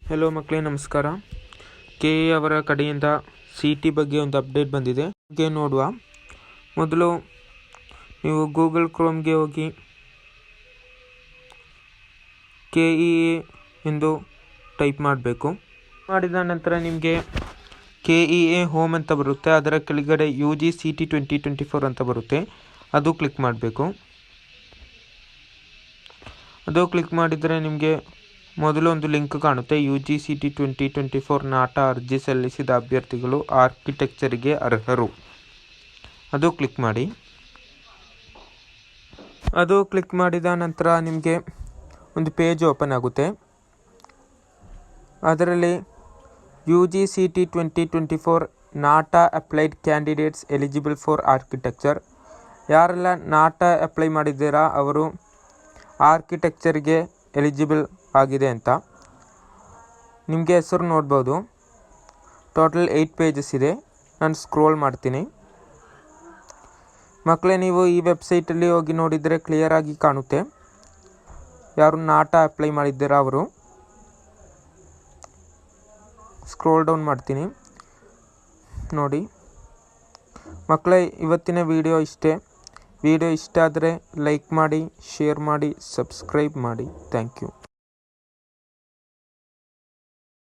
Hello ಮಕ್ಕಳೇ, ನಮಸ್ಕಾರ. K A ಅವರ ಕಡೆಯಿಂದ ಸಿ ಟಿ ಬಗ್ಗೆ ಒಂದು ಅಪ್ಡೇಟ್ ಬಂದಿದೆ. ಹಾಗೆ ನೋಡುವ ಮೊದಲು ನೀವು ಗೂಗಲ್ ಕ್ರೋಮ್ಗೆ ಹೋಗಿ KEA ಎಂದು ಟೈಪ್ ಮಾಡಬೇಕು. ಮಾಡಿದ ನಂತರ ನಿಮಗೆ KEA ಹೋಮ್ ಅಂತ ಬರುತ್ತೆ. ಅದರ ಕೆಳಗಡೆ UGCET 2024 ಅಂತ ಬರುತ್ತೆ. ಅದು ಕ್ಲಿಕ್ ಮಾಡಬೇಕು. ಅದು ಕ್ಲಿಕ್ ಮಾಡಿದರೆ ನಿಮಗೆ ಮೊದಲು ಒಂದು ಲಿಂಕ್ ಕಾಣುತ್ತೆ. UGCET 2024 ನಾಟ ಅರ್ಜಿ ಸಲ್ಲಿಸಿದ ಅಭ್ಯರ್ಥಿಗಳು ಆರ್ಕಿಟೆಕ್ಚರ್ಗೆ ಅರ್ಹರು. ಅದು ಕ್ಲಿಕ್ ಮಾಡಿ. ಅದು ಕ್ಲಿಕ್ ಮಾಡಿದ ನಂತರ ನಿಮಗೆ ಒಂದು ಪೇಜ್ ಓಪನ್ ಆಗುತ್ತೆ. ಅದರಲ್ಲಿ UGCET 2024 not applied candidates eligible for architecture, ಯಾರೆಲ್ಲ ನಾಟ ಅಪ್ಲೈ ಮಾಡಿದ್ದೀರಾ ಅವರು ಆರ್ಕಿಟೆಕ್ಚರ್ಗೆ ಎಲಿಜಿಬಲ್ ಆಗಿದೆ ಅಂತ ನಿಮಗೆ ಹೆಸರು ನೋಡ್ಬೋದು. ಟೋಟಲ್ 8 ಪೇಜಸ್ ಇದೆ. ನಾನು ಸ್ಕ್ರೋಲ್ ಮಾಡ್ತೀನಿ. ಮಕ್ಕಳೇ, ನೀವು ಈ ವೆಬ್ಸೈಟಲ್ಲಿ ಹೋಗಿ ನೋಡಿದರೆ ಕ್ಲಿಯರ್ ಆಗಿ ಕಾಣುತ್ತೆ ಯಾರು ನಾಟ ಅಪ್ಲೈ ಮಾಡಿದ್ದೀರಾ ಅವರು. ಸ್ಕ್ರೋಲ್ ಡೌನ್ ಮಾಡ್ತೀನಿ. ನೋಡಿ ಮಕ್ಕಳೇ, ಇವತ್ತಿನ ವಿಡಿಯೋ ಇಷ್ಟೇ. ವಿಡಿಯೋ ಇಷ್ಟ ಆದರೆ ಲೈಕ್ ಮಾಡಿ, ಶೇರ್ ಮಾಡಿ, ಸಬ್ಸ್ಕ್ರೈಬ್ ಮಾಡಿ. Thank you.